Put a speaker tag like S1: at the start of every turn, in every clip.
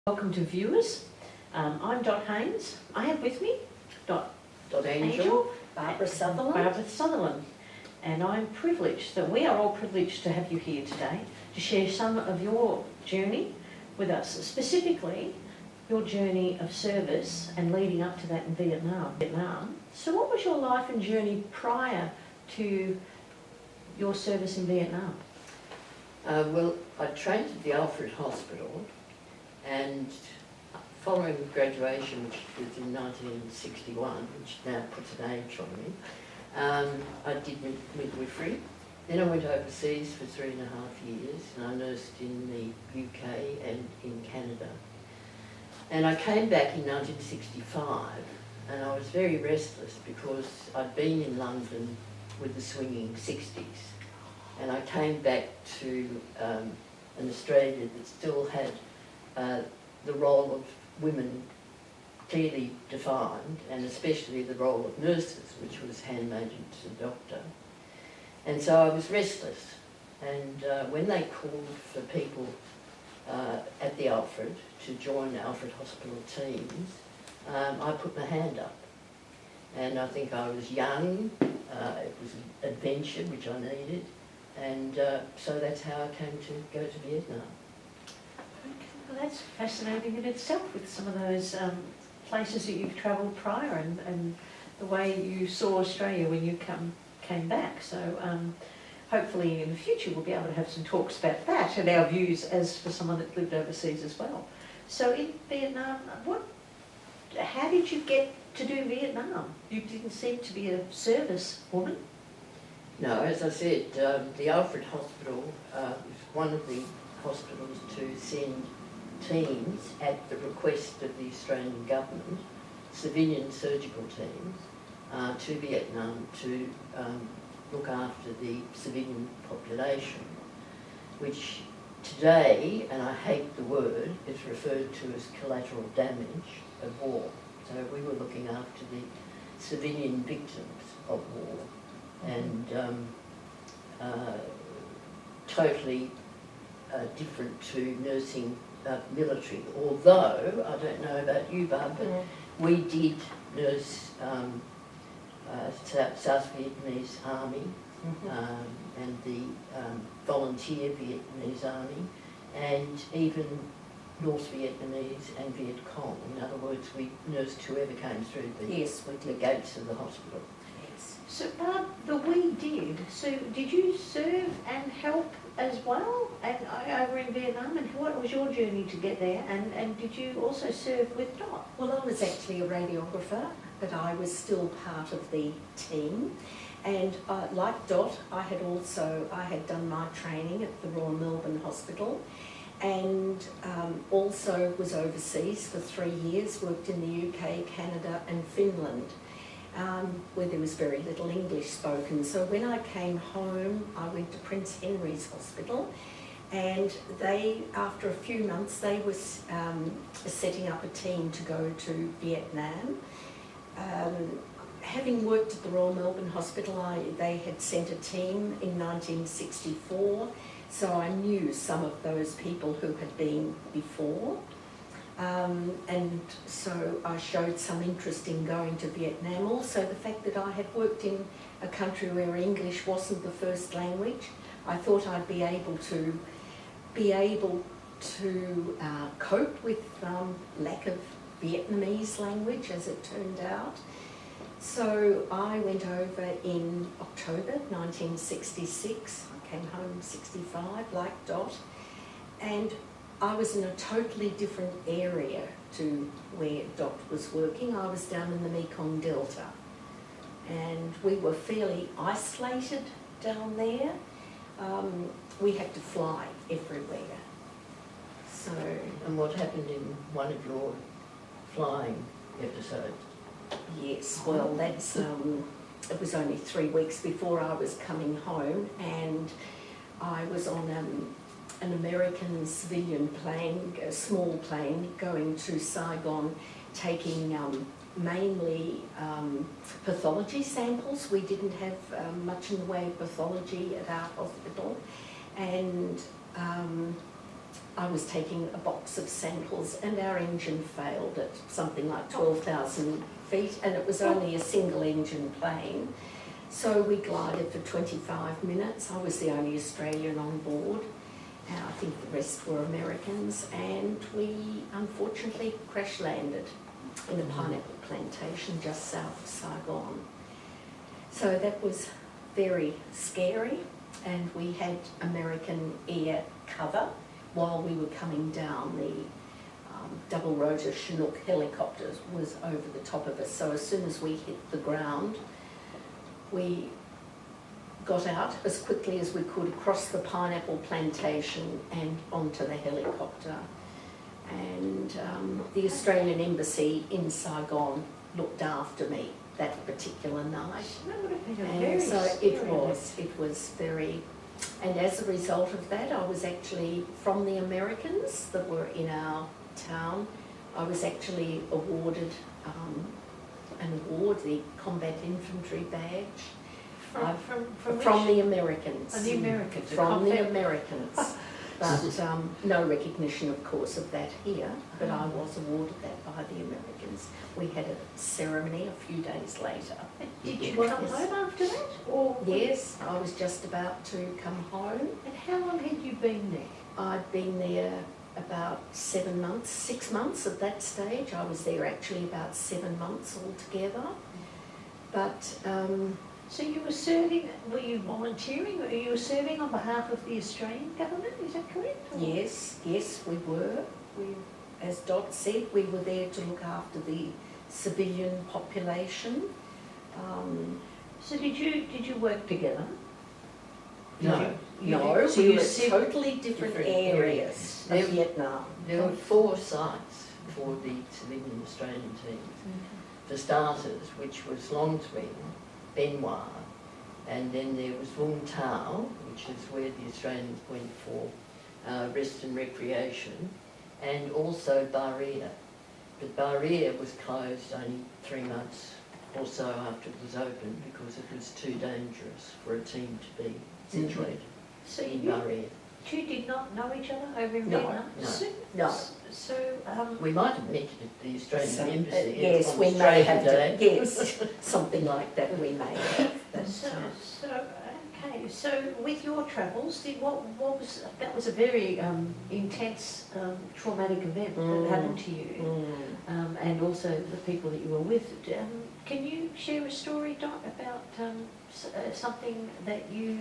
S1: Welcome to viewers. I'm Dot Haynes. I have with me Dot
S2: Angell,
S1: Barbara
S2: Sutherland.
S1: Sutherland. And I'm privileged that we are all privileged to have you here today to share some of your journey with us, specifically your journey of service and leading up to that in Vietnam. So what was your life and journey prior to your service in Vietnam?
S2: Well, I trained at the Alfred Hospital, and following graduation, which was in 1961, which now puts an age on me, I did midwifery. Then I went overseas for 3.5 years, and I nursed in the UK and in Canada. And I came back in 1965, and I was very restless because I'd been in London with the swinging 60s. And I came back to an Australia that still had the role of women clearly defined, and especially the role of nurses, which was handmaiden to the doctor. And so I was restless. And when they called for people at the Alfred to join Alfred Hospital teams, I put my hand up. And I think I was young, it was an adventure which I needed, and so that's how I came to go to Vietnam.
S1: Well, that's fascinating in itself, with some of those places that you've travelled prior and the way you saw Australia when you came back. So hopefully in the future we'll be able to have some talks about that and our views as for someone that lived overseas as well. So in Vietnam, how did you get to do Vietnam? You didn't seem to be a service woman.
S2: No, as I said, the Alfred Hospital was one of the hospitals to send teams at the request of the Australian government, civilian surgical teams, to Vietnam to look after the civilian population, which today, and I hate the word, is referred to as collateral damage of war. So we were looking after the civilian victims of war, and totally different to nursing military. Although, I don't know about you, Barb, but we did nurse South Vietnamese Army and the volunteer Vietnamese Army, and even North Vietnamese and Viet Cong. In other words, we nursed whoever came through the gates of the hospital.
S1: Yes. So Barb, we did. So did you serve and help as well over in Vietnam, and what was your journey to get there, and did you also serve with Dot?
S3: Well, I was actually a radiographer, but I was still part of the team, and like Dot, I had done my training at the Royal Melbourne Hospital, and also was overseas for 3 years, worked in the UK, Canada and Finland, where there was very little English spoken. So when I came home, I went to Prince Henry's Hospital, and after a few months, they were setting up a team to go to Vietnam. Having worked at the Royal Melbourne Hospital, they had sent a team in 1964, so I knew some of those people who had been before. And so I showed some interest in going to Vietnam. Also the fact that I had worked in a country where English wasn't the first language, I thought I'd be able to cope with lack of Vietnamese language, as it turned out. So I went over in October 1966. I came home 65, like Dot, and I was in a totally different area to where Dot was working. I was down in the Mekong Delta, and we were fairly isolated down there. We had to fly everywhere. So.
S2: And what happened in one of your flying episodes?
S3: Yes, well, that's it was only 3 weeks before I was coming home, and I was on an American civilian plane, a small plane, going to Saigon, taking mainly pathology samples. We didn't have much in the way of pathology at our hospital, and I was taking a box of samples and our engine failed at something like 12,000 feet, and it was only a single engine plane. So we glided for 25 minutes. I was the only Australian on board. I think the rest were Americans, and we unfortunately crash landed in a pineapple plantation just south of Saigon. So that was very scary, and we had American air cover while we were coming down. The double rotor Chinook helicopter was over the top of us, so as soon as we hit the ground, we got out as quickly as we could across the pineapple plantation and onto the helicopter. And the Australian Embassy in Saigon looked after me that particular night.
S1: That would have been a
S3: And
S1: very
S3: so
S1: scary
S3: it was very, and as a result of that, I was actually, from the Americans that were in our town, I was actually awarded an award, the Combat Infantry Badge. From the Americans.
S1: Oh, the Americans.
S3: From the Americans. But no recognition, of course, of that here, but I was awarded that by the Americans. We had a ceremony a few days later.
S1: Did you come home after that? Or
S3: Yes, I was just about to come home.
S1: And how long had you been there?
S3: I'd been there about 7 months, 6 months at that stage. I was there actually about 7 months altogether. But
S1: So you were serving, were you volunteering, or you were serving on behalf of the Australian government, is that correct? Or-
S3: yes, we were. As Dot said, we were there to look after the civilian population.
S1: So did you work together?
S2: No.
S3: No,
S1: So
S3: we
S1: you
S3: were
S1: said-
S3: totally different areas of Vietnam.
S2: There were 4 sites for the civilian Australian teams. For starters, which was Long Twin, Benoit, and then there was Vung Tau, which is where the Australians went for rest and recreation, and also Baria. But Baria was closed only 3 months or so after it was opened because it was too dangerous for a team to be situated
S1: So
S2: in
S1: you
S2: Baria.
S1: two did not know each other over in
S3: No,
S1: Vietnam?
S2: no.
S3: No.
S1: So,
S2: We might have met at the Australian Embassy
S3: Yes,
S2: on
S3: we may
S2: Australia
S3: have
S2: Day.
S3: yes, something like that we may have. But,
S1: okay, so with your travels, what was, that was a very intense, traumatic event that happened to you, and also the people that you were with. Can you share a story, Dot, about something that you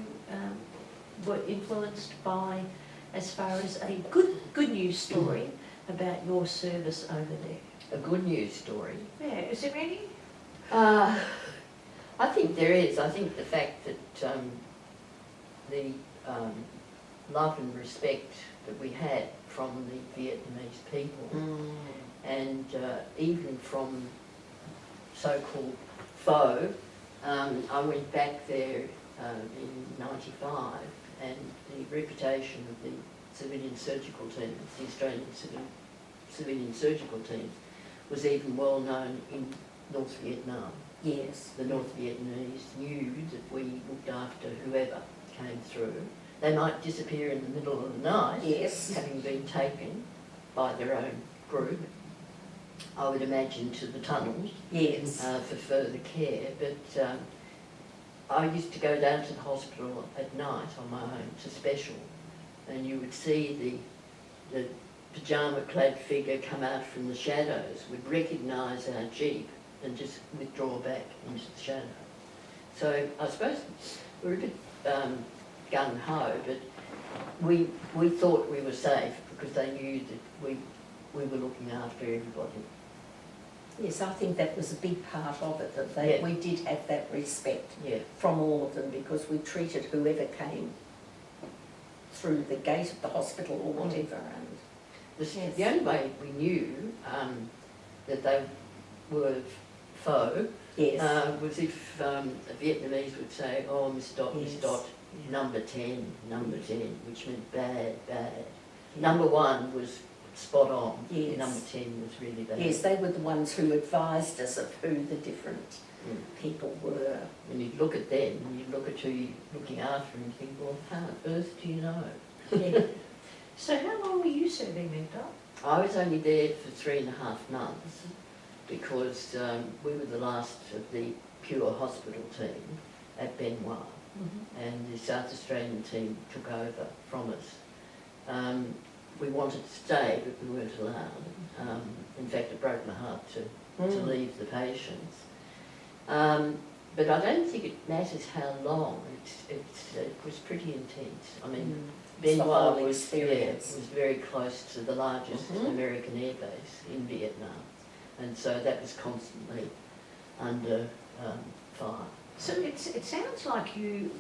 S1: were influenced by as far as a good news story about your service over there?
S2: A good news story.
S1: Yeah, is there any?
S2: I think there is. I think the fact that the love and respect that we had from the Vietnamese people, and even from so-called foe, I went back there in '95, and the reputation of the civilian surgical teams, the Australian civilian surgical teams, was even well known in North Vietnam.
S3: yes.
S2: The North Vietnamese knew that we looked after whoever came through. They might disappear in the middle of the night,
S3: Yes.
S2: having been taken by their own group, I would imagine, to the tunnels
S3: Yes.
S2: for further care. But I used to go down to the hospital at night on my own to special, and you would see the pyjama-clad figure come out from the shadows, would recognise our jeep and just withdraw back into the shadow. So I suppose we're a bit gung-ho, but we thought we were safe because they knew that we were looking after everybody.
S3: Yes, I think that was a big part of it, that
S2: Yeah.
S3: we did have that respect
S2: Yeah.
S3: from all of them, because we treated whoever came through the gate of the hospital or whatever. And Yes.
S2: The only way we knew that they were foe
S3: yes,
S2: was if the Vietnamese would say, "Oh, Miss Dot, Miss
S3: Yes.
S2: Dot, number 10, which meant bad. Number 1 was spot on.
S3: Yes.
S2: Number 10 was really bad.
S3: yes, they were the ones who advised us of who the different
S2: Mm.
S3: people were.
S2: And you'd look at them, and you'd look at who you're looking after, and you think, well, how on earth do you know?
S3: Yeah.
S1: So how long were you serving then, Dot?
S2: I was only there for 3.5 months because we were the last of the pure hospital team at Benoit, and the South Australian team took over from us. We wanted to stay, but we weren't allowed. In fact, it broke my heart to leave the patients. But I don't think it matters how long. It was pretty intense. I mean, Benoit was very close to the largest American air base in Vietnam, and so that was constantly under fire.
S1: So it sounds like you,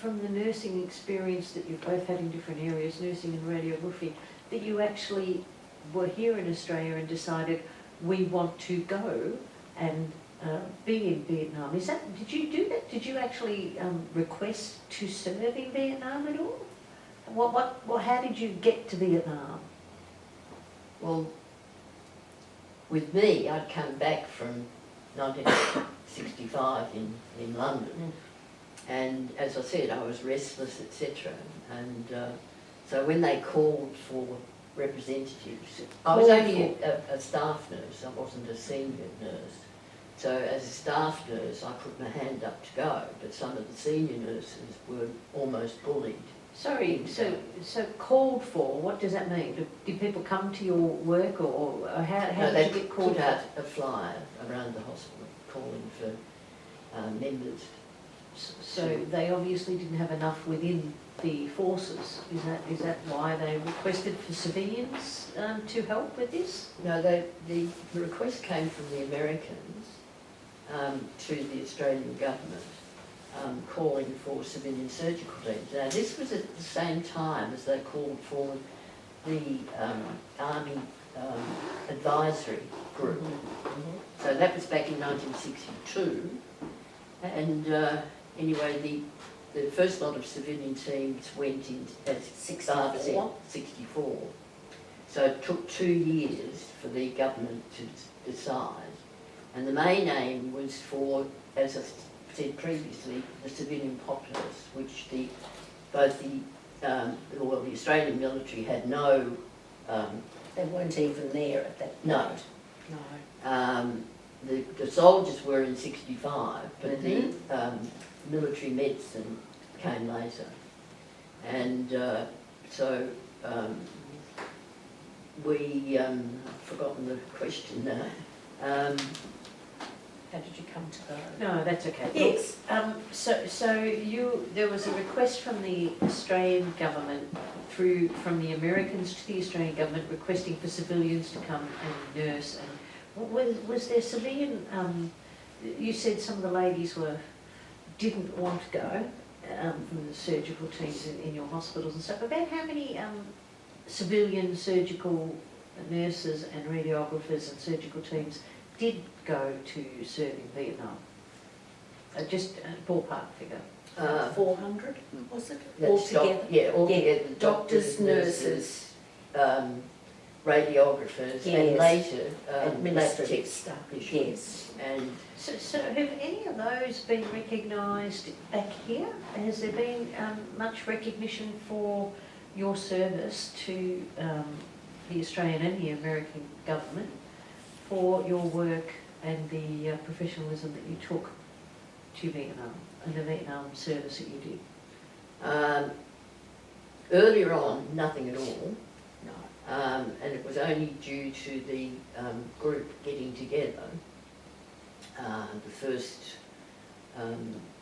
S1: from the nursing experience that you've both had in different areas, nursing and radiography, that you actually were here in Australia and decided we want to go and be in Vietnam. Did you do that? Did you actually request to serve in Vietnam at all? How did you get to Vietnam?
S2: Well, with me, I'd come back from 1965 in London, and as I said, I was restless, etc. And so when they called for representatives, I was only a staff nurse, I wasn't a senior nurse. So as a staff nurse, I put my hand up to go, but some of the senior nurses were almost bullied.
S1: Sorry, so called for, what does that mean? Did people come to your work, or how did you get called
S2: put
S1: for?
S2: out a flyer around the hospital calling for members.
S1: So they obviously didn't have enough within the forces. Is that why they requested for civilians to help with this?
S2: No, the request came from the Americans to the Australian government, calling for civilian surgical teams. Now, this was at the same time as they called for the Army Advisory Group. So that was back in 1962. And anyway, the first lot of civilian teams went in at 64. So it took 2 years for the government to decide. And the main aim was for, as I said previously, the civilian populace, which the Australian military had no...
S3: they weren't even there at that point.
S2: No. The soldiers were in 65, but the military medicine came later. And so I've forgotten the question now.
S3: How did you come to go?
S1: No, that's okay.
S3: Yes.
S1: There was a request from the Australian government from the Americans to the Australian government requesting for civilians to come and nurse. And was there civilian? You said some of the ladies didn't want to go from the surgical teams in your hospitals and stuff. About how many civilian surgical nurses and radiographers and surgical teams did go to serve in Vietnam? Just a ballpark figure.
S3: 400, was it?
S2: Altogether? Altogether. Doctors, nurses, radiographers, and later
S3: administrative staff.
S2: Yes. And
S1: so have any of those been recognised back here? Has there been much recognition for your service to the Australian and the American government for your work and the professionalism that you took to Vietnam and the Vietnam service that you did?
S2: Earlier on, nothing at all.
S3: No.
S2: And it was only due to the group getting together. The first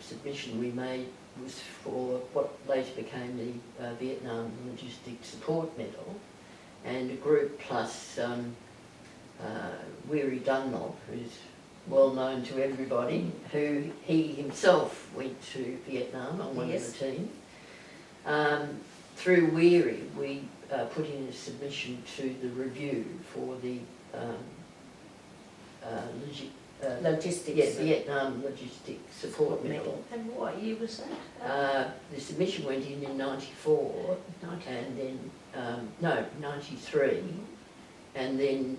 S2: submission we made was for what later became the Vietnam Logistics Support Medal, and a group plus Weary Dunlop, who's well known to everybody, who he himself went to Vietnam on one of the teams. Through Weary, we put in a submission to the review for the Vietnam Logistics Support Medal.
S1: And what year was that?
S2: The submission went in 94, and then, 93, and then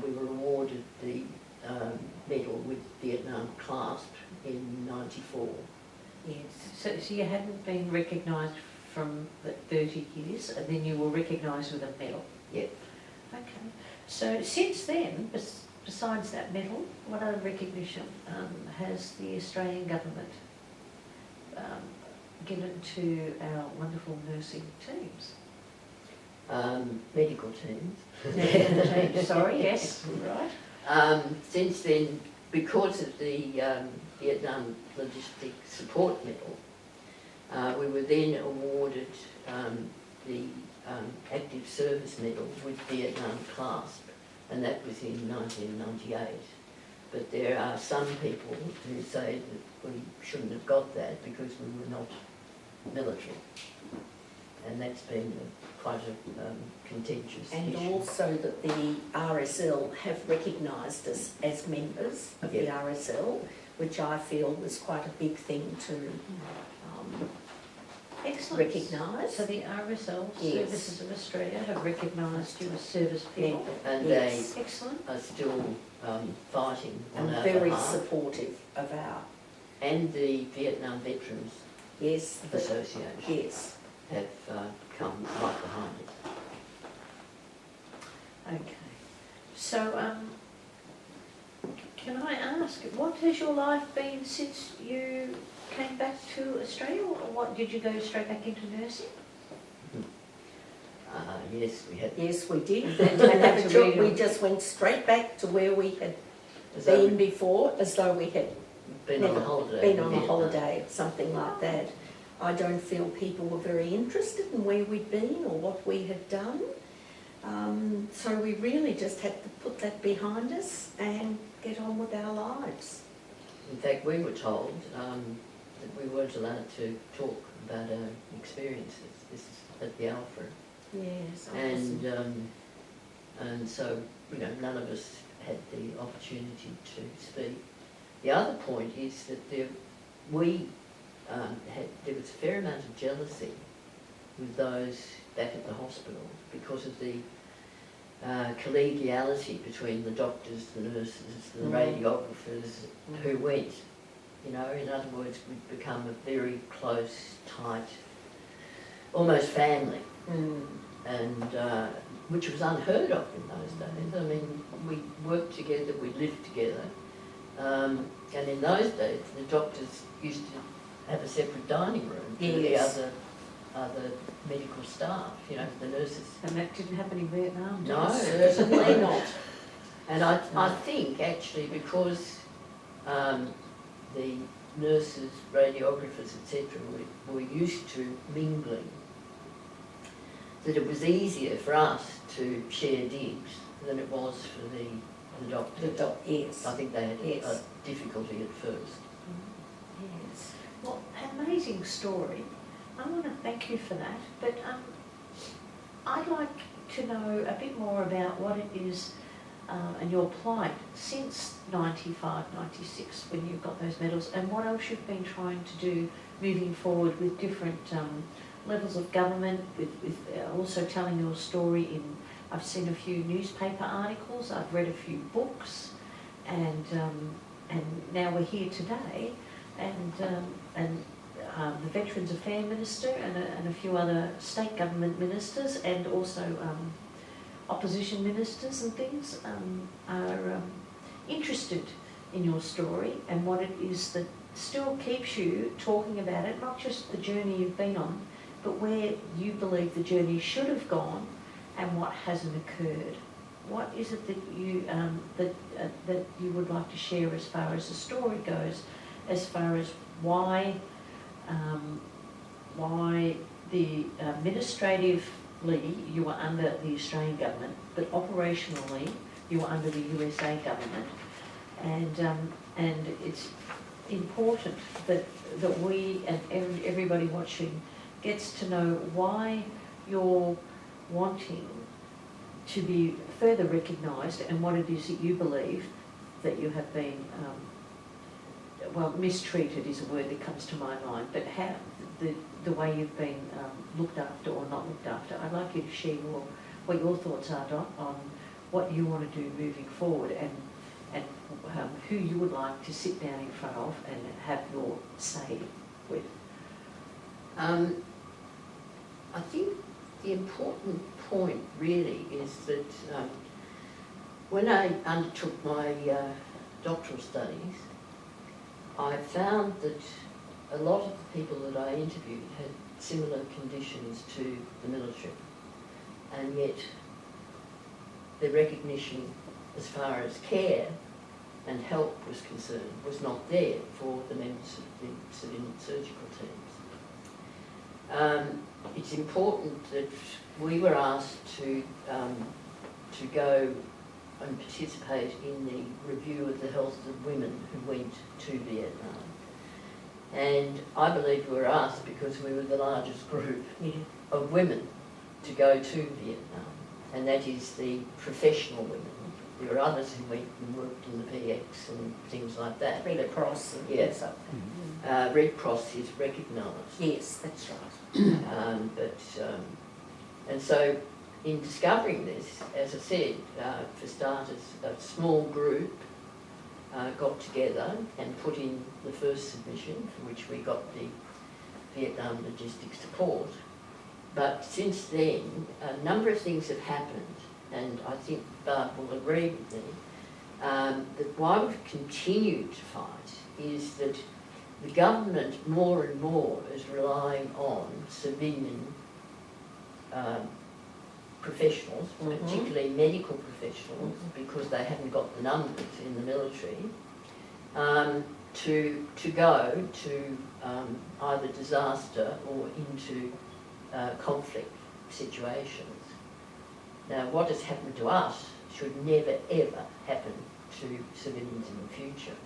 S2: we were awarded the medal with Vietnam clasp in 94.
S1: Yes. So you hadn't been recognised from the 30 years, and then you were recognised with a medal.
S2: Yep.
S1: Okay. So since then, besides that medal, what other recognition has the Australian government given to our wonderful nursing teams?
S2: Medical teams.
S1: Medical teams, sorry, yes, right.
S2: Since then, because of the Vietnam Logistic Support Medal, we were then awarded the Active Service Medal with Vietnam clasp, and that was in 1998. But there are some people who say that we shouldn't have got that because we were not military. And that's been quite a contentious
S3: And
S2: issue.
S3: also that the RSL have recognised us as members of the RSL, which I feel was quite a big thing to
S1: Excellent.
S3: recognise.
S1: So the RSL,
S3: Yes.
S1: Services of Australia, have recognised you as service people.
S2: And
S3: Yes.
S1: Excellent.
S2: they are still fighting on
S3: And
S2: our
S3: very
S2: behalf.
S3: supportive of our,
S2: And the Vietnam Veterans
S3: yes,
S2: Association
S3: yes.
S2: have come right behind it.
S1: Okay. So, can I ask, what has your life been since you came back to Australia, or what, did you go straight back into nursing?
S2: Yes, we had.
S3: Yes, we did.
S1: And
S3: And
S1: had to read
S3: we
S1: on.
S3: just went straight back to where we had
S2: as though
S3: been
S2: we'd
S3: before, as though we had
S2: been on a holiday.
S3: been
S2: in
S3: on a
S2: Vietnam.
S3: holiday, something like that. I don't feel people were very interested in where we'd been or what we had done. So we really just had to put that behind us and get on with our lives.
S2: In fact, we were told that we weren't allowed to talk about our experiences. This is at the Alfred.
S3: Yes,
S2: And so, you know, none of us had the opportunity to speak. The other point is that there was a fair amount of jealousy with those back at the hospital because of the collegiality between the doctors, the nurses, the radiographers who went. You know, in other words, we'd become a very close, tight, almost family. And which was unheard of in those days. I mean, we worked together, we lived together. And in those days, the doctors used to have a separate dining room for
S3: Yes.
S2: the other medical staff, you know, the nurses.
S1: And that didn't happen in Vietnam, did
S2: No,
S1: it?
S3: certainly not.
S2: And I think actually because the nurses, radiographers, etc. were used to mingling, that it was easier for us to share digs than it was for the doctors.
S3: Yes.
S2: I think they had
S3: Yes.
S2: a difficulty at first.
S3: Yes.
S1: Well, amazing story. I want to thank you for that, but I'd like to know a bit more about what it is and your plight since 95, 96 when you got those medals, and what else you've been trying to do moving forward with different levels of government, with also telling your story in, I've seen a few newspaper articles, I've read a few books, and now we're here today, and the Veterans Affairs Minister and a few other state government ministers, and also opposition ministers and things are interested in your story and what it is that still keeps you talking about it, not just the journey you've been on, but where you believe the journey should have gone and what hasn't occurred. What is it that you that you would like to share as far as the story goes, as far as why the administratively you were under the Australian government, but operationally you were under the USA government, and it's important that we and everybody watching gets to know why you're wanting to be further recognised and what it is that you believe that you have been, mistreated is a word that comes to my mind, but how the way you've been looked after or not looked after. I'd like you to share what your thoughts are, Dot, on what you want to do moving forward and who you would like to sit down in front of and have your say with.
S2: I think the important point really is that when I undertook my doctoral studies, I found that a lot of the people that I interviewed had similar conditions to the military, and yet the recognition as far as care and help was concerned was not there for the members of the civilian surgical teams. It's important that we were asked to go and participate in the review of the health of women who went to Vietnam. And I believe we were asked because we were the largest group of women to go to Vietnam, and that is the professional women. There were others who went and worked in the PX and things like that.
S3: Red Cross and
S2: yes.
S3: stuff.
S2: Red Cross is recognised.
S3: Yes, that's right.
S2: And so in discovering this, as I said, for starters, a small group got together and put in the first submission, for which we got the Vietnam logistics support. But since then, a number of things have happened, and I think Barb will agree with me, that why we've continued to fight is that the government more and more is relying on civilian professionals, particularly medical professionals, because they haven't got the numbers in the military, to go to either disaster or into conflict situations. Now, what has happened to us should never ever happen to civilians in the future.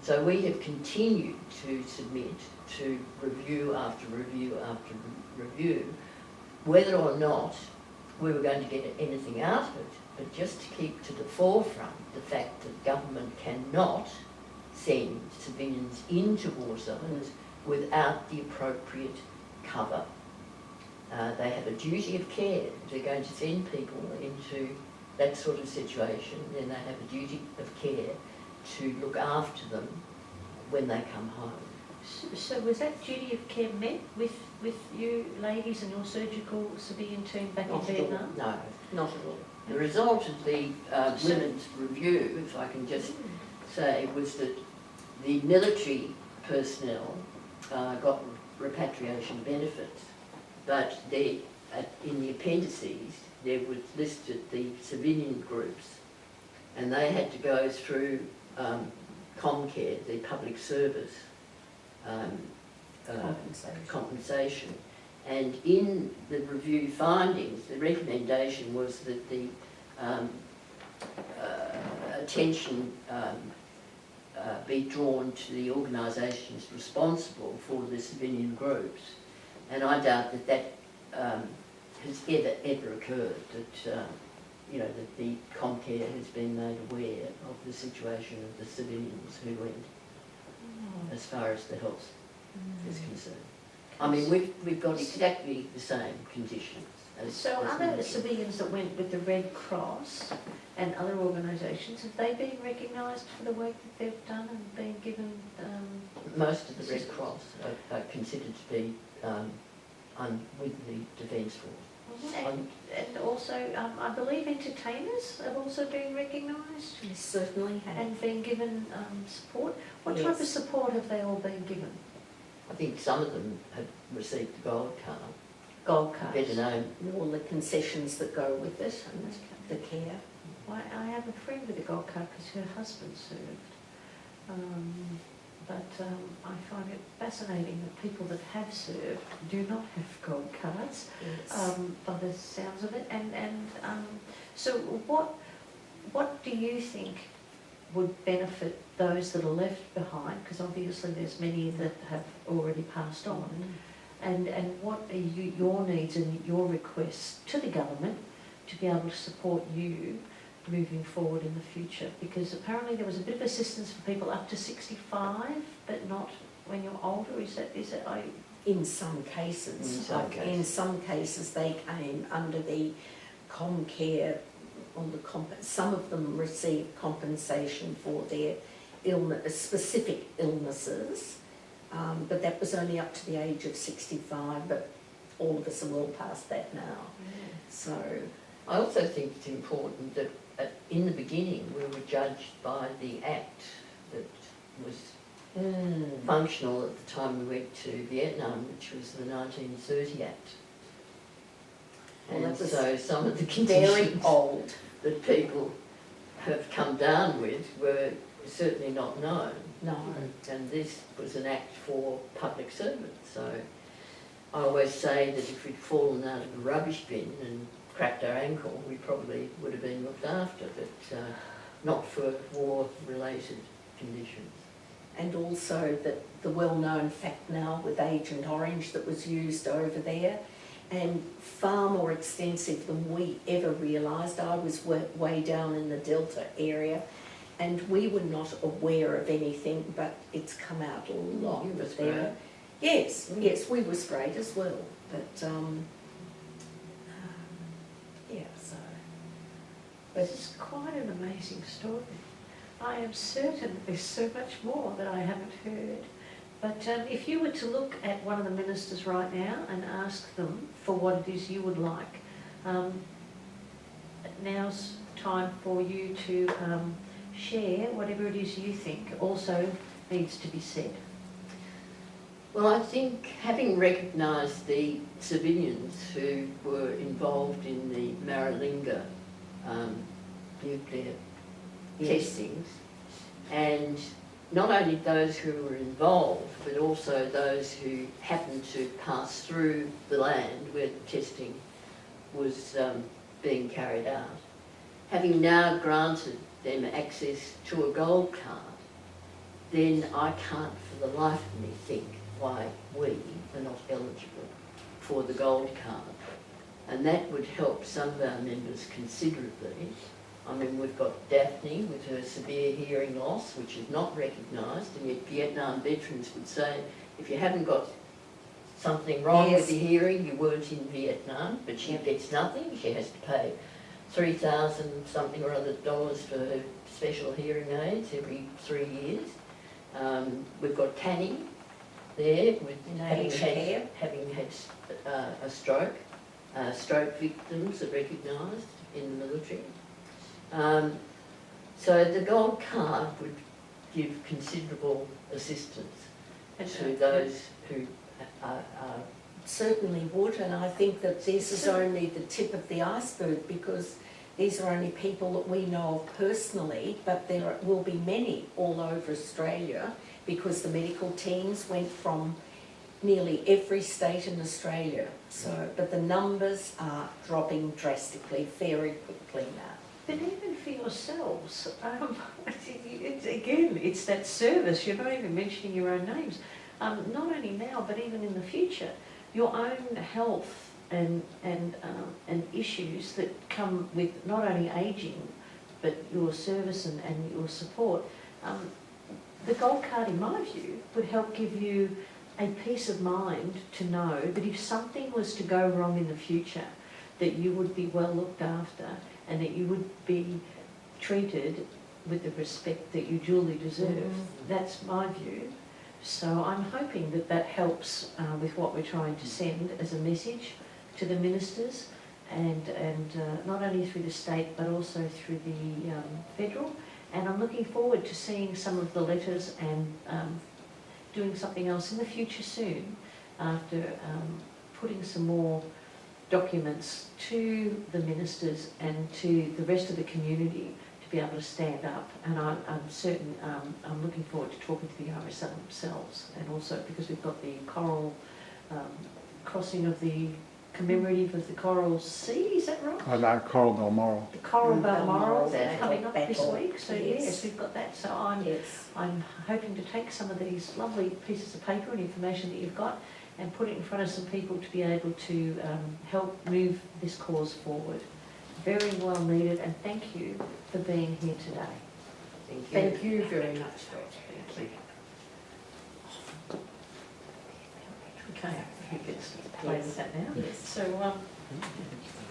S2: So we have continued to submit to review after review after review, whether or not we were going to get anything out of it, but just to keep to the forefront the fact that government cannot send civilians into war zones without the appropriate cover. They have a duty of care. If they're going to send people into that sort of situation, then they have a duty of care to look after them when they come home.
S1: So was that duty of care met with you ladies and your surgical civilian team back in Vietnam?
S2: No,
S3: Not at all.
S2: the result of the women's review, if I can just say, was that the military personnel got repatriation benefits, but in the appendices there was listed the civilian groups, and they had to go through Comcare, the public service compensation. And in the review findings, the recommendation was that the attention be drawn to the organisations responsible for the civilian groups. And I doubt that that has ever occurred, that that the Comcare has been made aware of the situation of the civilians who went, as far as the health is concerned. I mean, we've got exactly the same conditions.
S1: So other civilians that went with the Red Cross and other organisations, have they been recognised for the work that they've done and been given?
S2: Most of the Red Cross are considered to be with the Defence Force.
S1: And also, I believe entertainers have also been recognised
S3: They certainly have.
S1: and been given support. What type of support have they all been given?
S2: I think some of them have received the gold card.
S1: Gold cards.
S2: Better known.
S3: And all the concessions that go with it and the care.
S1: I have a friend with a gold card because her husband served. But I find it fascinating that people that have served do not have gold cards,
S3: Yes.
S1: by the sounds of it. And so what do you think would benefit those that are left behind? Because obviously there's many that have already passed on. And what are your needs and your requests to the government to be able to support you moving forward in the future? Because apparently there was a bit of assistance for people up to 65, but not when you're older. Is that
S3: In some cases. In some cases they came under the Comcare, some of them received compensation for their specific illnesses, but that was only up to the age of 65, but all of us are well past that now. So,
S2: I also think it's important that in the beginning we were judged by the act that was functional at the time we went to Vietnam, which was the 1930 Act.
S3: Well,
S2: And
S3: that was
S2: so some of the
S3: very
S2: conditions
S3: old.
S2: that people have come down with were certainly not known.
S3: No.
S2: And this was an act for public servants. So I always say that if we'd fallen out of a rubbish bin and cracked our ankle, we probably would have been looked after, but not for war-related conditions.
S3: And also that the well-known fact now with Agent Orange that was used over there, and far more extensive than we ever realised. I was way down in the Delta area, and we were not aware of anything, but it's come out a lot.
S2: You were
S3: that there.
S2: sprayed.
S3: Yes, yes, we were sprayed as well, but yeah, so.
S1: But it's quite an amazing story. I am certain there's so much more that I haven't heard. But if you were to look at one of the ministers right now and ask them for what it is you would like, now's time for you to share whatever it is you think also needs to be said.
S2: Well, I think having recognised the civilians who were involved in the Maralinga nuclear testings, and not only those who were involved, but also those who happened to pass through the land where the testing was being carried out, having now granted them access to a gold card, then I can't for the life of me think why we are not eligible for the gold card. And that would help some of our members considerably. I mean, we've got Daphne with her severe hearing loss, which is not recognised, and yet Vietnam veterans would say, if you haven't got something wrong with your hearing, you weren't in Vietnam, but she gets nothing. She has to pay 3,000 something or other dollars for her special hearing aids every 3 years. We've got Tanny there with having had a stroke. Stroke victims are recognised in the military. So the gold card would give considerable assistance to those who are
S3: Certainly would, and I think that this is only the tip of the iceberg, because these are only people that we know of personally, but there will be many all over Australia, because the medical teams went from nearly every state in Australia. So, but the numbers are dropping drastically, very quickly now.
S1: But even for yourselves, it's that service. You're not even mentioning your own names. Not only now, but even in the future, your own health and issues that come with not only ageing, but your service and your support. The gold card, in my view, would help give you a peace of mind to know that if something was to go wrong in the future, that you would be well looked after and that you would be treated with the respect that you duly deserve. That's my view. So I'm hoping that that helps with what we're trying to send as a message to the ministers, and not only through the state but also through the federal. And I'm looking forward to seeing some of the letters and doing something else in the future soon, after putting some more documents to the ministers and to the rest of the community to be able to stand up. And I'm certain, I'm looking forward to talking to the RSL themselves, and also because we've got the coral crossing of the commemorative of the Coral Sea, is that right?
S4: Oh no, Coral Balmoral.
S1: The Coral Balmoral
S3: Balmoral
S1: coming up this
S3: battle.
S1: week, so yes, we've got that. So I'm hoping to take some of these lovely pieces of paper and information that you've got and put it in front of some people to be able to help move this cause forward. Very well needed, and thank you for being here today.
S2: Thank you.
S3: Thank you very much, Dot.
S1: Thank you. Okay, who gets to play with that now?
S3: Yes.
S1: So,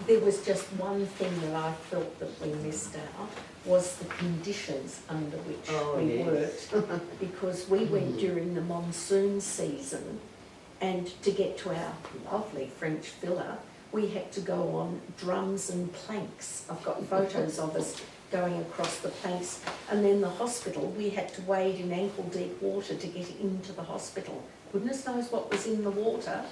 S3: There was just one thing that I felt that we missed out, was the conditions under which we worked, because we went during the monsoon season, And to get to our lovely French villa, we had to go on drums and planks. I've got photos of us going across the planks. And then the hospital, we had to wade in ankle-deep water to get into the hospital. Goodness knows what was in the water.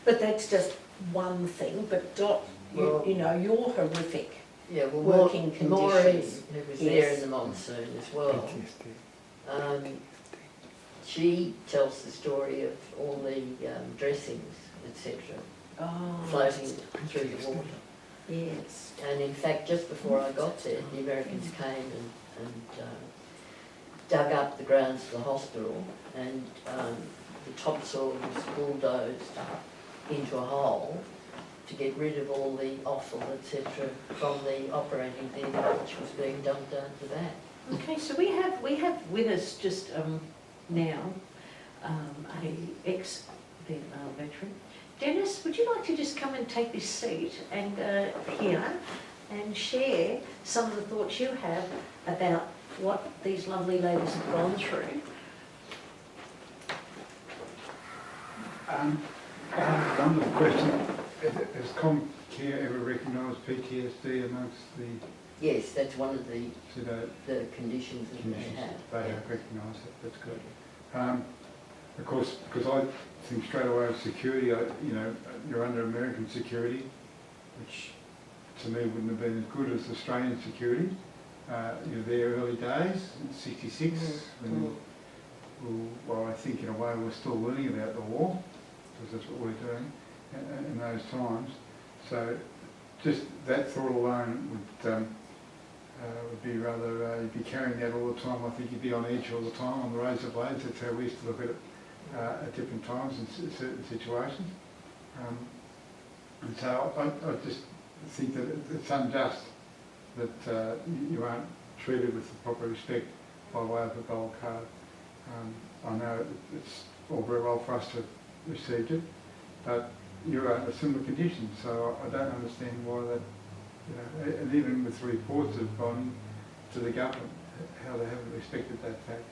S3: But that's just one thing. But Dot, you know, you're horrific.
S2: Yeah, well,
S3: working
S2: Maureen,
S3: conditions.
S2: who was
S3: Yes.
S2: there in the monsoon as well, she tells the story of all the dressings, etc.,
S3: Oh,
S2: floating through the water.
S3: yes.
S2: And in fact, just before I got there, the Americans came and dug up the grounds of the hospital, and the topsoil was bulldozed into a hole to get rid of all the offal, etc., from the operating theatre, which was being dumped down to that.
S1: Okay, so we have with us just now a ex-Vietnam veteran. Dennis, would you like to just come and take this seat and here and share some of the thoughts you have about what these lovely ladies have gone through?
S4: One of the questions, has ComCare ever recognised PTSD amongst the
S2: Yes, that's one of the conditions that
S4: conditions?
S2: they have.
S4: They have recognised it, that's good. Of course, because I think straight away of security, you know, you're under American security, which to me wouldn't have been as good as Australian security. You're there early days, in '66, when, well, I think in a way we're still learning about the war, because that's what we're doing in those times. So just that thought alone would be rather, you'd be carrying that all the time. I think you'd be on edge all the time, on the razor blades. That's how we used to look at it at different times in certain situations. And so I just think that it's unjust that you aren't treated with the proper respect by way of a gold card. I know it's all very well for us to have received it, but you're under similar conditions, so I don't understand why that, you know, and even with reports that have gone to the government, how they haven't respected that fact.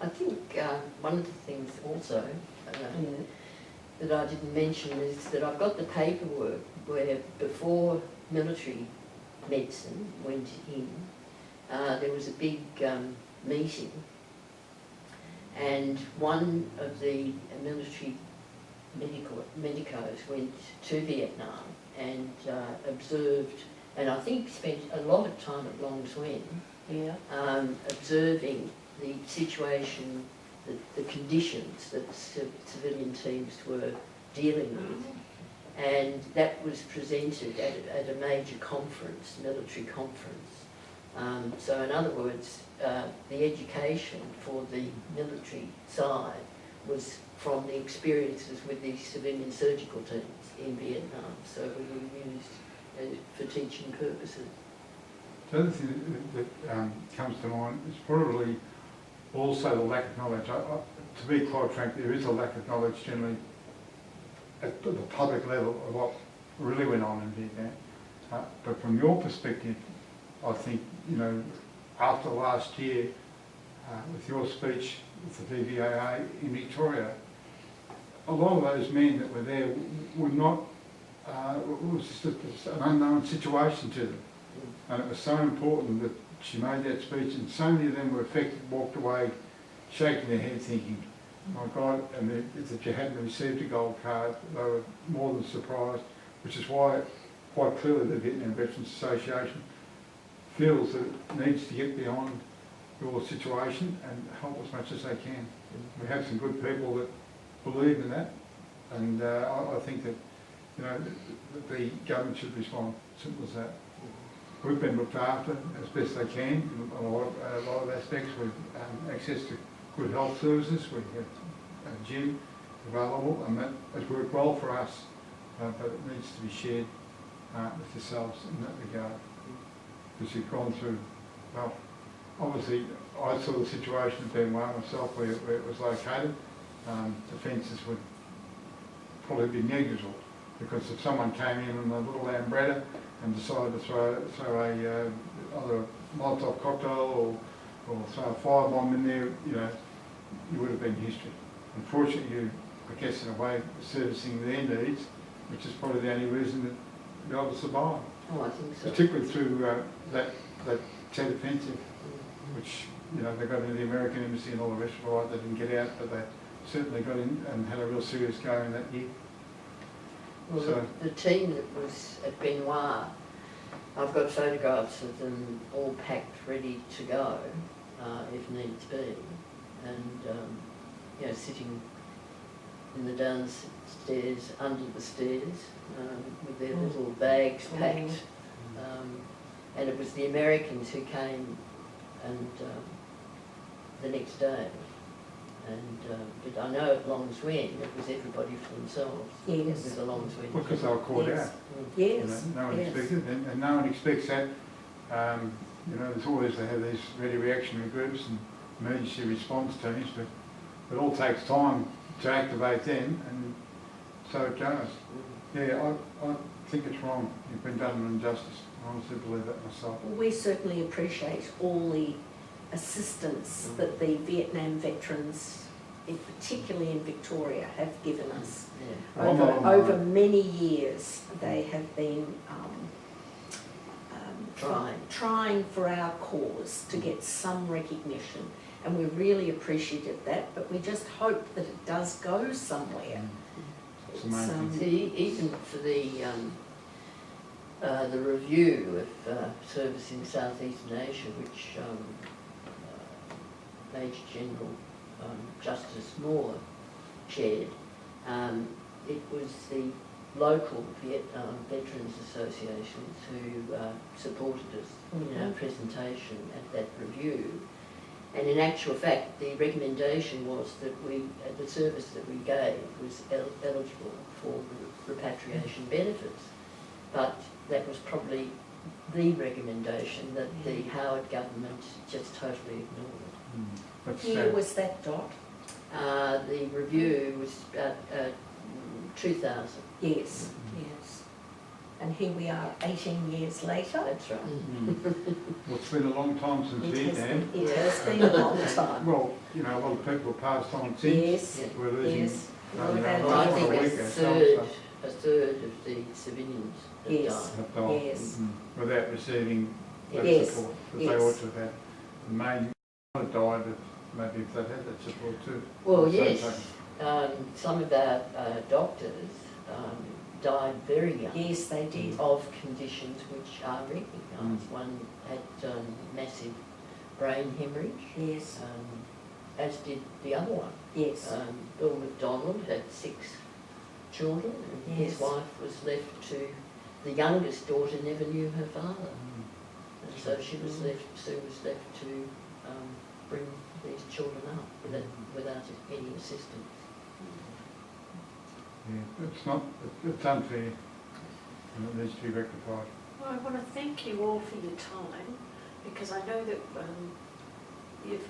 S2: I think one of the things also that I didn't mention is that I've got the paperwork where before military medicine went in, there was a big meeting, and one of the military medicos went to Vietnam and observed, and I think spent a lot of time at Long Xuyen, observing the situation, the conditions that civilian teams were dealing with. And that was presented at a major conference, military conference. So in other words, the education for the military side was from the experiences with the civilian surgical teams in Vietnam. So we were used for teaching purposes.
S4: The other thing that comes to mind is probably also the lack of knowledge. To be quite frank, there is a lack of knowledge generally at the public level of what really went on in Vietnam. But from your perspective, I think, you know, after last year, with your speech with the VVAA in Victoria, a lot of those men that were there were not, it was just an unknown situation to them. And it was so important that she made that speech, and so many of them were affected, walked away shaking their head thinking, my God, and if you hadn't received a gold card, they were more than surprised, which is why quite clearly the Vietnam Veterans Association feels that it needs to get beyond your situation and help as much as they can. We have some good people that believe in that, and I think that, you know, the government should respond, simple as that. We've been looked after as best they can in a lot of aspects. We've access to good health services, we have a gym available, and that has worked well for us, but it needs to be shared with yourselves in that regard. Because you've gone through, well, obviously I saw the situation being one myself where it was located. Defences would probably be negligible, because if someone came in a little lambretta and decided to throw either a Molotov cocktail or throw a firebomb in there, you know, you would have been history. Unfortunately, you I guess in a way, servicing their needs, which is probably the only reason that they're able to survive.
S2: Oh, I think so.
S4: Particularly through that Tet Offensive, which, you know, they got into the American embassy and all the rest of it, right, they didn't get out, but they certainly got in and had a real serious go in that year.
S2: Well,
S4: So-
S2: the team that was at Benoit, I've got photographs of them all packed, ready to go, if needs be, and you know, sitting in the downstairs, under the stairs, with their little bags packed. And it was the Americans who came and the next day. And but I know at Long Swing it was everybody for themselves.
S3: Yes.
S2: With the Long Swing.
S4: Because they were caught
S3: Yes.
S4: out.
S3: Yes.
S4: You know, no one
S3: yes.
S4: expected, and no one expects that. You know, there's always they have these ready reactionary groups and emergency response teams, but it all takes time to activate them, and so it goes. Yeah, I think it's wrong. You've been done an injustice. I honestly believe that myself.
S3: Well, we certainly appreciate all the assistance that the Vietnam veterans, particularly in Victoria, have given us.
S2: Yeah.
S3: Over many years, they have been trying for our cause to get some recognition, and we're really appreciative of that, but we just hope that it does go somewhere.
S4: It's amazing.
S2: See, even for the review of service in Southeastern Asia, which Major General Justice Moore chaired, it was the local Vietnam Veterans Associations who supported us in our presentation at that review. And in actual fact, the recommendation was that the service that we gave was eligible for repatriation benefits. But that was probably the recommendation that the Howard government just totally ignored.
S4: That's
S3: Year
S4: sad.
S3: was that, Dot?
S2: The review was about 2000.
S3: Yes, yes. And here we are 18 years later.
S2: That's right.
S4: Well, it's been a long time since Vietnam.
S3: It has been a long time.
S4: Well, you know, a lot of people have passed on since.
S3: Yes,
S4: We're losing.
S3: yes.
S4: you know,
S3: Well,
S2: Well, I
S4: a
S2: think
S4: week
S2: a
S4: ourselves,
S2: third of the civilians have
S3: Yes.
S2: died.
S4: have died,
S3: Yes.
S4: without receiving that
S3: Yes.
S4: support that they
S3: Yes.
S4: ought to have had. The main have died if maybe if they'd had that support too.
S2: Well,
S4: So
S2: yes,
S4: it's
S2: some of our doctors died very young.
S3: Yes, they did.
S2: Of conditions which are recognised. One had massive brain hemorrhage,
S3: Yes,
S2: as did the other one.
S3: yes.
S2: Bill McDonald had 6 children, and his
S3: Yes.
S2: wife was left to, the youngest daughter never knew her father, and so Sue was left to bring these children up without any assistance.
S4: Yeah, it's unfair, and it needs to be rectified.
S1: Well, I want to thank you all for your time, because I know that you've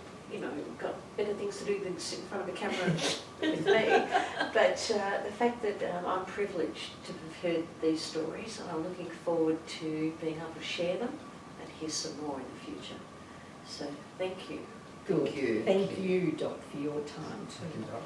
S1: got better things to do than sit in front of a camera with me. But the fact that I'm privileged to have heard these stories, and I'm looking forward to being able to share them and hear some more in the future. So thank you.
S2: Thank you.
S3: Thank you, Doc, for your time too.
S4: Thank you, Doc.